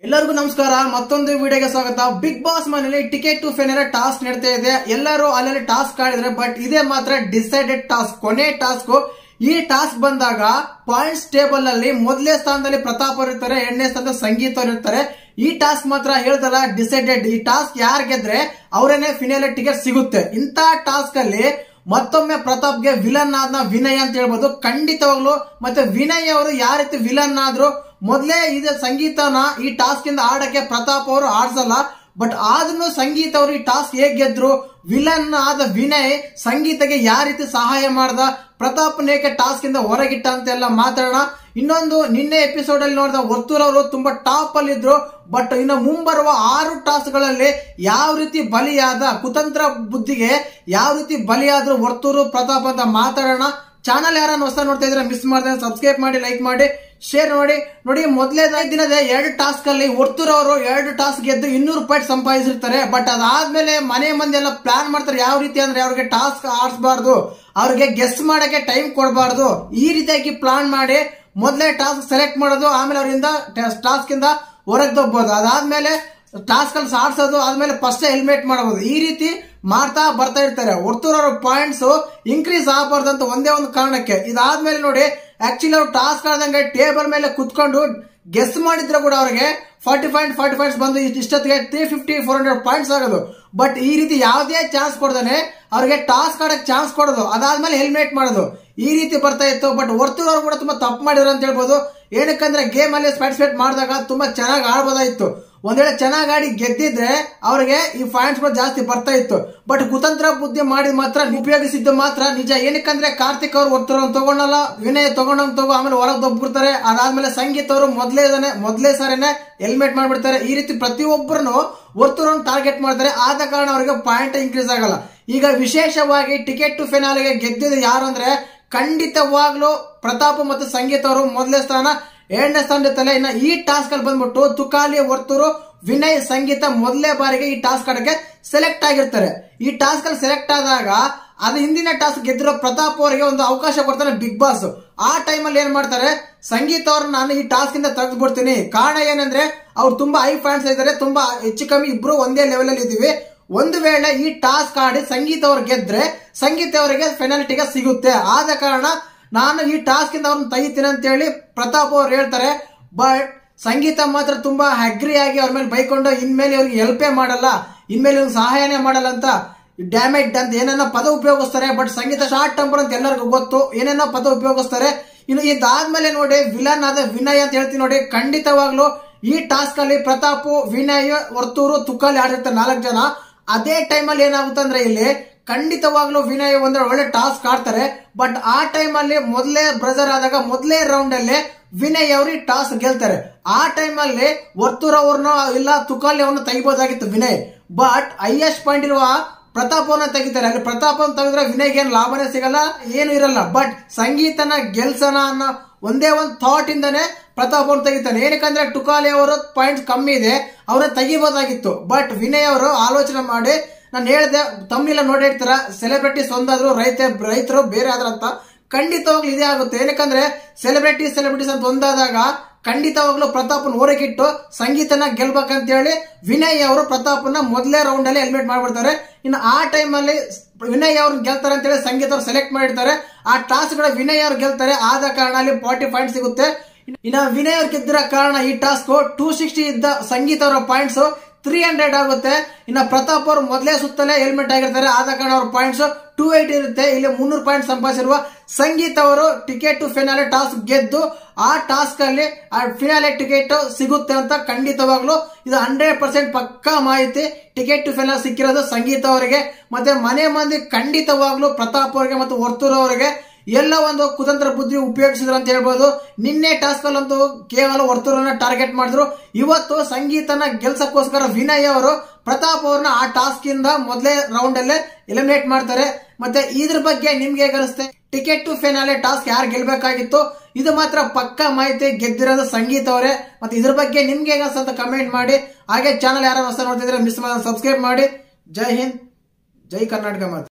ಎಲ್ಲರಿಗೂ ನಮಸ್ಕಾರ. ಮತ್ತೊಂದು ವಿಡಿಯೋಗೆ ಸ್ವಾಗತ. ಬಿಗ್ ಬಾಸ್ ಮನೆಯಲ್ಲಿ ಟಿಕೆಟ್ ಟು ಫೇನರ ಟಾಸ್ಕ್ ನಡೀತಾ ಇದೆ. ಎಲ್ಲರೂ ಅಲ್ಲಲ್ಲಿ ಟಾಸ್ಕ್ ಆಡಿದ್ರೆ, ಬಟ್ ಇದೇ ಮಾತ್ರ ಡಿಸೈಡೆಡ್ ಟಾಸ್ಕ್, ಕೊನೆ ಟಾಸ್ಕ್. ಈ ಟಾಸ್ಕ್ ಬಂದಾಗ ಪಾಯಿಂಟ್ಸ್ ಟೇಬಲ್ ಅಲ್ಲಿ ಮೊದಲನೇ ಸ್ಥಾನದಲ್ಲಿ ಪ್ರತಾಪ್ ಅವರು ಇರ್ತಾರೆ, ಎರಡನೇ ಸ್ಥಾನದಲ್ಲಿ ಸಂಗೀತ ಅವರು ಇರ್ತಾರೆ. ಈ ಟಾಸ್ಕ್ ಮಾತ್ರ ಹೇಳ್ದಲ್ಲ ಡಿಸೈಡೆಡ್. ಈ ಟಾಸ್ಕ್ ಯಾರು ಗೆದ್ರೆ ಅವರೇನೆ ಫಿನಾಲೆ ಟಿಕೆಟ್ ಸಿಗುತ್ತೆ. ಇಂತ ಟಾಸ್ಕ್ ಅಲ್ಲಿ ಮತ್ತೊಮ್ಮೆ ಪ್ರತಾಪ್ಗೆ ವಿಲನ್ ಆದ್ನ ವಿನಯ್ ಅಂತ ಹೇಳ್ಬೋದು ಖಂಡಿತವಾಗ್ಲು. ಮತ್ತೆ ವಿನಯ್ ಅವರು ಯಾವ ರೀತಿ ವಿಲನ್ ಆದ್ರು, ಮೊದಲೇ ಇದೆ ಸಂಗೀತನ ಈ ಟಾಸ್ಕ್ ಇಂದ ಆಡಕ್ಕೆ ಪ್ರತಾಪ್ ಅವರು ಆಡ್ಸಲ್ಲ. ಬಟ್ ಆದ್ರೂ ಸಂಗೀತ ಅವರು ಈ ಟಾಸ್ಕ್ ಹೇಗ್ ಗೆದ್ರು, ವಿಲನ್ ಆದ ವಿನಯ್ ಸಂಗೀತಗೆ ಯಾವ ರೀತಿ ಸಹಾಯ ಮಾಡ್ದ, ಪ್ರತಾಪ್ ನೇಕೆ ಟಾಸ್ಕ್ ಇಂದ ಹೊರಗಿಟ್ಟ ಅಂತೆಲ್ಲ ಮಾತಾಡೋಣ. ಇನ್ನೊಂದು, ನಿನ್ನೆ ಎಪಿಸೋಡ್ ಅಲ್ಲಿ ನೋಡಿದ ವರ್ತೂರ್ ಅವರು ತುಂಬಾ ಟಾಪ್ ಅಲ್ಲಿ ಇದ್ರು. ಬಟ್ ಇನ್ನು ಮುಂಬರುವ 6 ಟಾಸ್ಕ್ ಗಳಲ್ಲಿ ಯಾವ ರೀತಿ ಬಲಿಯಾದ, ಕುತಂತ್ರ ಬುದ್ಧಿಗೆ ಯಾವ ರೀತಿ ಬಲಿಯಾದ್ರು ವರ್ತೂರು ಪ್ರತಾಪ್ ಅಂತ ಮಾತಾಡೋಣ. ಚಾನಲ್ ಯಾರನ್ನ ಹೊಸ ನೋಡ್ತಾ ಇದ್ರೆ ಮಿಸ್ ಮಾಡಿದ್ರೆ ಸಬ್ಸ್ಕ್ರೈಬ್ ಮಾಡಿ, ಲೈಕ್ ಮಾಡಿ, ಶೇರ್ ಮಾಡಿ. ನೋಡಿ, ಮೊದಲೇ ದಿನದ 2 ಟಾಸ್ಕ್ ಅಲ್ಲಿ ವರ್ತೂರ್ ಅವರು 2 ಟಾಸ್ಕ್ ಗೆದ್ದು 200 ರೂಪಾಯಿ ಸಂಪಾದಿಸಿರ್ತಾರೆ. ಬಟ್ ಅದಾದ್ಮೇಲೆ ಮನೆ ಮಂದಿ ಎಲ್ಲ ಪ್ಲಾನ್ ಮಾಡ್ತಾರೆ ಯಾವ ರೀತಿ ಅಂದ್ರೆ ಅವ್ರಿಗೆ ಟಾಸ್ಕ್ ಆಡಿಸಬಾರ್ದು, ಅವ್ರಿಗೆ ಗೆಸ್ ಮಾಡಕ್ಕೆ ಟೈಮ್ ಕೊಡಬಾರ್ದು. ಈ ರೀತಿಯಾಗಿ ಪ್ಲಾನ್ ಮಾಡಿ ಮೊದಲೇ ಟಾಸ್ಕ್ ಸೆಲೆಕ್ಟ್ ಮಾಡೋದು, ಆಮೇಲೆ ಅವರಿಂದ ಟಾಸ್ಕ್ ಇಂದ ಹೊರಗೆ ದೊಬ್ಬೋದು, ಅದಾದ್ಮೇಲೆ ಟಾಸ್ಕ್ ಅಲ್ಲಿ ಆಡ್ಸೋದು, ಆದ್ಮೇಲೆ ಫಸ್ಟ್ ಹೆಲ್ಮೆಟ್ ಮಾಡಬಹುದು. ಈ ರೀತಿ ಮಾಡ್ತಾ ಬರ್ತಾ ಇರ್ತಾರೆ. ವರ್ತೂರ್ ಅವರ ಪಾಯಿಂಟ್ಸ್ ಇನ್ಕ್ರೀಸ್ ಆಗಬಾರ್ದು ಅಂತ ಒಂದೇ ಒಂದು ಕಾರಣಕ್ಕೆ. ಇದಾದ್ಮೇಲೆ ನೋಡಿ, ಆಕ್ಚುಲಿ ಅವ್ರು ಟಾಸ್ಕ್ ಆಡ್ದಂಗೆ ಟೇಬಲ್ ಮೇಲೆ ಕುತ್ಕೊಂಡು ಗೆಸ್ ಮಾಡಿದ್ರೆ ಕೂಡ ಅವ್ರಿಗೆ 40 ಪಾಯಿಂಟ್ಸ್ ಬಂದು ಇಷ್ಟೊತ್ತಿಗೆ 350-400 ಪಾಯಿಂಟ್ಸ್ ಆಗೋದು. ಬಟ್ ಈ ರೀತಿ ಯಾವುದೇ ಚಾನ್ಸ್ ಕೊಡ್ದಾನೆ ಅವ್ರಿಗೆ ಟಾಸ್ಕ್ ಆಡಕ್ ಚಾನ್ಸ್ ಕೊಡೋದು, ಅದಾದ್ಮೇಲೆ ಹೆಲ್ಮೆಟ್ ಮಾಡೋದು, ಈ ರೀತಿ ಬರ್ತಾ ಇತ್ತು. ಬಟ್ ವರ್ತೂರ್ ಅವರು ಕೂಡ ತುಂಬಾ ತಪ್ಪು ಮಾಡಿದ್ರು ಅಂತ ಹೇಳ್ಬೋದು. ಏನಕ್ಕಂದ್ರೆ ಗೇಮ್ ಅಲ್ಲಿ ಪಾರ್ಟಿಸಿಪೇಟ್ ಮಾಡಿದಾಗ ತುಂಬಾ ಚೆನ್ನಾಗಿ ಆಡ್ಬೋದಾಯ್ತು. ಒಂದ್ ವೇಳೆ ಚೆನ್ನಾಗಿ ಆಡಿ ಗೆದ್ದಿದ್ರೆ ಅವ್ರಿಗೆ ಈ ಪಾಯಿಂಟ್ಸ್ ಗಳು ಜಾಸ್ತಿ ಬರ್ತಾ ಇತ್ತು. ಬಟ್ ಕುತಂತ್ರ ಬುದ್ಧಿ ಮಾಡಿದ ಮಾತ್ರ, ಉಪಯೋಗಿಸಿದ್ದು ಮಾತ್ರ ನಿಜ. ಏನಕ್ಕಂದ್ರೆ ಕಾರ್ತಿಕ್ ಅವರು ವರ್ತೂರ್ ತಗೊಂಡಲ್ಲ, ವಿನಯ್ ತಗೊಂಡಂಗ್ ಆಮೇಲೆ ಹೊರಗೆ ದೊಬ್ಬಿಡ್ತಾರೆ. ಅದಾದ್ಮೇಲೆ ಸಂಗೀತ ಅವರು ಮೊದಲೇ ಸಾರಿನೇ ಹೆಲ್ಮೆಟ್ ಮಾಡ್ಬಿಡ್ತಾರೆ. ಈ ರೀತಿ ಪ್ರತಿಯೊಬ್ಬರನ್ನು ವರ್ತೂರ್ ಟಾರ್ಗೆಟ್ ಮಾಡ್ತಾರೆ. ಆದ ಕಾರಣ ಅವರಿಗೆ ಪಾಯಿಂಟ್ ಇನ್ಕ್ರೀಸ್ ಆಗಲ್ಲ. ಈಗ ವಿಶೇಷವಾಗಿ ಟಿಕೆಟ್ ಟು ಫಿನಾಲೆಗೆ ಗೆದ್ದಿದ್ದು ಯಾರು ಅಂದ್ರೆ ಖಂಡಿತವಾಗ್ಲೂ ಪ್ರತಾಪ್ ಮತ್ತು ಸಂಗೀತ ಅವರು ಮೊದಲನೇ ಸ್ಥಾನ, ಎರಡನೇ ಸ್ಥಾನ ಇರ್ತಾರೆ. ಇನ್ನು ಈ ಟಾಸ್ಕ್ ಅಲ್ಲಿ ಬಂದ್ಬಿಟ್ಟು ತುಕಾಲಿ, ವರ್ತೂರು, ವಿನಯ್, ಸಂಗೀತ ಮೊದಲೇ ಬಾರಿಗೆ ಈ ಟಾಸ್ಕ್ ಆಡಕ್ಕೆ ಸೆಲೆಕ್ಟ್ ಆಗಿರ್ತಾರೆ. ಈ ಟಾಸ್ಕ್ ಅಲ್ಲಿ ಸೆಲೆಕ್ಟ್ ಆದಾಗ ಅದು ಹಿಂದಿನ ಟಾಸ್ಕ್ ಗೆದ್ದಿರೋ ಪ್ರತಾಪ್ ಅವರಿಗೆ ಒಂದು ಅವಕಾಶ ಕೊಡ್ತಾನೆ ಬಿಗ್ ಬಾಸ್. ಆ ಟೈಮ್ ಅಲ್ಲಿ ಏನ್ ಮಾಡ್ತಾರೆ, ಸಂಗೀತ ಅವ್ರನ್ನ ನಾನು ಈ ಟಾಸ್ಕ್ ಇಂದ ತೆಗೆದ್ಬಿಡ್ತೀನಿ. ಕಾರಣ ಏನಂದ್ರೆ ಅವ್ರು ತುಂಬಾ ಹೈ ಫ್ಯಾನ್ಸ್ ಇದ್ದಾರೆ, ತುಂಬಾ ಹೆಚ್ಚು ಕಮ್ಮಿ ಇಬ್ರು ಒಂದೇ ಲೆವೆಲ್ ಅಲ್ಲಿ ಇದೀವಿ. ಒಂದು ವೇಳೆ ಈ ಟಾಸ್ಕ್ ಆಡಿ ಸಂಗೀತ ಅವ್ರು ಗೆದ್ರೆ ಸಂಗೀತ ಅವರಿಗೆ ಪೆನಾಲ್ಟಿಗೆ ಸಿಗುತ್ತೆ. ಆದ ಕಾರಣ ನಾನು ಈ ಟಾಸ್ಕ್ ಇಂದ ಅವ್ರನ್ನ ತೆಗಿತೀನಿ ಅಂತ ಹೇಳಿ ಪ್ರತಾಪ್ ಅವ್ರು ಹೇಳ್ತಾರೆ. ಬಟ್ ಸಂಗೀತ ಮಾತ್ರ ತುಂಬಾ ಅಗ್ರಿ ಆಗಿ ಅವ್ರ ಮೇಲೆ ಬೈಕೊಂಡು ಇನ್ಮೇಲೆ ಇವ್ರಿಗೆ ಹೆಲ್ಪೇ ಮಾಡಲ್ಲ, ಇನ್ಮೇಲೆ ಇವ್ರಿಗೆ ಸಹಾಯನೇ ಮಾಡಲ್ಲ ಅಂತ, ಡ್ಯಾಮೇಜ್ ಅಂತ ಏನೇನೋ ಪದ ಉಪಯೋಗಿಸ್ತಾರೆ. ಬಟ್ ಸಂಗೀತ ಶಾರ್ಟ್ ಟೆಂಪರ್ ಅಂತ ಎಲ್ಲರಿಗೂ ಗೊತ್ತು, ಏನೇನೋ ಪದ ಉಪಯೋಗಿಸ್ತಾರೆ. ಇನ್ನು ಇದಾದ್ಮೇಲೆ ನೋಡಿ, ವಿಲನ್ ಆದ ವಿನಯ್ ಅಂತ ಹೇಳ್ತೀನಿ ನೋಡಿ. ಖಂಡಿತವಾಗ್ಲು ಈ ಟಾಸ್ಕ್ ಅಲ್ಲಿ ಪ್ರತಾಪ್, ವಿನಯ್, ವರ್ತೂರು, ತುಕಾಲಿ ಆಡಿರ್ತಾರೆ 4 ಜನ. ಅದೇ ಟೈಮ್ ಅಲ್ಲಿ ಏನಾಗುತ್ತೆ ಅಂದ್ರೆ ಇಲ್ಲಿ ಖಂಡಿತವಾಗ್ಲೂ ವಿನಯ್ ಒಂದ್ರೆ ಒಳ್ಳೆ ಟಾಸ್ಕ್ ಆಡ್ತಾರೆ. ಬಟ್ ಆ ಟೈಮ್ ಅಲ್ಲಿ ಮೊದಲೇ ಬ್ರದರ್ ಆದಾಗ ಮೊದಲೇ ರೌಂಡ್ ಅಲ್ಲಿ ವಿನಯ್ ಅವರು ಟಾಸ್ಕ್ ಗೆಲ್ತಾರೆ. ಆ ಟೈಮ್ ಅಲ್ಲಿ ವರ್ತೂರ್ ಅವ್ರನ್ನ ಇಲ್ಲ ತುಕಾಲಿ ಅವ್ರನ್ನ ತೆಗಿಬಹುದಾಗಿತ್ತು ವಿನಯ್. ಬಟ್ ಹೈಯೆಸ್ಟ್ ಪಾಯಿಂಟ್ ಇರುವ ಪ್ರತಾಪ್ ಅವ್ರನ್ನ ತೆಗಿತಾರೆ. ಅಲ್ಲಿ ಪ್ರತಾಪ್ ಅವ್ರನ್ನ ತೆಗೆದ್ರೆ ವಿನಯ್ಗೆ ಏನು ಲಾಭನೇ ಸಿಗಲ್ಲ, ಏನು ಇರಲ್ಲ. ಬಟ್ ಸಂಗೀತನ ಗೆಲ್ಸನ ಅನ್ನೋ ಒಂದೇ ಒಂದು ಥಾಟ್ ಇಂದಾನೆ ಪ್ರತಾಪ್ ಅವ್ರನ್ನ ತೆಗಿತಾನೆ. ಏನಕ್ಕಂದ್ರೆ ತುಕಾಲಿ ಅವರು ಪಾಯಿಂಟ್ಸ್ ಕಮ್ಮಿ ಇದೆ, ಅವ್ರನ್ನ ತೆಗಿಬಹುದಾಗಿತ್ತು. ಬಟ್ ವಿನಯ್ ಅವರು ಆಲೋಚನೆ ಮಾಡಿ, ನಾನು ಹೇಳ್ದೆ ತಮ್ಮಿಲ್ಲ ನೋಡಿರ್ತಾರ, ಸೆಲೆಬ್ರಿಟೀಸ್ ಒಂದಾದ್ರು ರೈತರು ಬೇರೆ ಆದ್ರ ಅಂತ. ಖಂಡಿತವಾಗ್ಲೂ ಇದೇ ಆಗುತ್ತೆ. ಏನಕ್ಕಂದ್ರೆ ಸೆಲೆಬ್ರಿಟೀಸ್ ಅಂತ ಒಂದಾದಾಗ ಖಂಡಿತವಾಗ್ಲೂ ಪ್ರತಾಪ್ನ ಹೊರಗಿಟ್ಟು ಸಂಗೀತನ ಗೆಲ್ಬೇಕಂತ ಹೇಳಿ ವಿನಯ್ ಅವರು ಪ್ರತಾಪ್ನ ಮೊದಲೇ ರೌಂಡ್ ಅಲ್ಲಿ ಹೆಲ್ಮೆಟ್ ಮಾಡ್ಬಿಡ್ತಾರೆ. ಇನ್ನು ಆ ಟೈಮ್ ಅಲ್ಲಿ ವಿನಯ್ ಅವ್ರನ್ನ ಗೆಲ್ತಾರೆ ಅಂತ ಹೇಳಿ ಸಂಗೀತ ಅವ್ರು ಸೆಲೆಕ್ಟ್ ಮಾಡಿರ್ತಾರೆ. ಆ ಟಾಸ್ಕ್ ಗಳ ವಿನಯ್ ಅವ್ರು ಗೆಲ್ತಾರೆ. ಆದ ಕಾರಣ ಅಲ್ಲಿ 40 ಪಾಯಿಂಟ್ ಸಿಗುತ್ತೆ. ಇನ್ನು ವಿನಯ್ ಅವ್ರು ಗೆದ್ದಿರೋ ಕಾರಣ ಈ ಟಾಸ್ಕ್ 260 ಇದ್ದ ಸಂಗೀತ ಅವರ ಪಾಯಿಂಟ್ಸ್ 300 ಆಗುತ್ತೆ. ಇನ್ನು ಪ್ರತಾಪ್ ಅವರು ಮೊದಲೇ ಸುತ್ತಲೇ ಹೆಲ್ಮೆಟ್ ಆಗಿರ್ತಾರೆ. ಆದ ಕಾರಣ ಅವ್ರ ಪಾಯಿಂಟ್ಸ್ 280 ಇರುತ್ತೆ. ಇಲ್ಲಿ 300 ಪಾಯಿಂಟ್ ಸಂಪಾದಿಸಿರುವ ಸಂಗೀತ ಅವರು ಟಿಕೆಟ್ ಟು ಫಿನಾಲೆ ಟಾಸ್ಕ್ ಗೆದ್ದು ಆ ಟಾಸ್ಕ್ ಅಲ್ಲಿ ಆ ಫಿನಾಲೆ ಟಿಕೆಟ್ ಸಿಗುತ್ತೆ ಅಂತ ಖಂಡಿತವಾಗ್ಲು ಇದು 100% ಪಕ್ಕಾ ಮಾಹಿತಿ. ಟಿಕೆಟ್ ಟು ಫಿನಾಲೆ ಸಿಕ್ಕಿರೋದು ಸಂಗೀತ ಅವರಿಗೆ. ಮತ್ತೆ ಮನೆ ಮಂದಿ ಖಂಡಿತವಾಗ್ಲು ಪ್ರತಾಪ್ ಅವರಿಗೆ ಮತ್ತು ವರ್ತೂರ್ ಅವರಿಗೆ ಎಲ್ಲ ಒಂದು ಕುತಂತ್ರ ಬುದ್ಧಿ ಉಪಯೋಗಿಸಿದ್ರು ಅಂತ ಹೇಳ್ಬೋದು. ನಿನ್ನೆ ಟಾಸ್ಕ್ ಅಲ್ಲಂತೂ ಕೇವಲ ವರ್ತೂರನ್ನ ಟಾರ್ಗೆಟ್ ಮಾಡಿದ್ರು. ಇವತ್ತು ಸಂಗೀತನ ಗೆಲ್ಸಕ್ಕೋಸ್ಕರ ವಿನಯ್ ಅವರು ಪ್ರತಾಪ್ ಅವ್ರನ್ನ ಆ ಟಾಸ್ಕ್ ಇಂದ ಮೊದಲೇ ರೌಂಡ್ ಅಲ್ಲೇ ಎಲಿಮಿನೇಟ್ ಮಾಡ್ತಾರೆ. ಮತ್ತೆ ಇದ್ರ ಬಗ್ಗೆ ನಿಮ್ಗೆ ಹೇಗೆ ಅನಿಸುತ್ತೆ? ಟಿಕೆಟ್ ಟು ಫಿನಾಲೆ ಟಾಸ್ಕ್ ಯಾರು ಗೆಲ್ಬೇಕಾಗಿತ್ತು? ಇದು ಮಾತ್ರ ಪಕ್ಕಾ ಮಾಹಿತಿ, ಗೆದ್ದಿರೋದು ಸಂಗೀತ ಅವರೇ. ಮತ್ತೆ ಇದ್ರ ಬಗ್ಗೆ ನಿಮ್ಗೆ ಹೇಗೆ ಅನ್ಸುತ್ತೆ ಅಂತ ಕಮೆಂಟ್ ಮಾಡಿ. ಹಾಗೆ ಚಾನಲ್ ಯಾರು ಹೊಸ ನೋಡ್ತಿದ್ರೆ ಮಿಸ್ ಮಾಡಿ ಸಬ್ಸ್ಕ್ರೈಬ್ ಮಾಡಿ. ಜೈ ಹಿಂದ್, ಜೈ ಕರ್ನಾಟಕ ಮಾತು.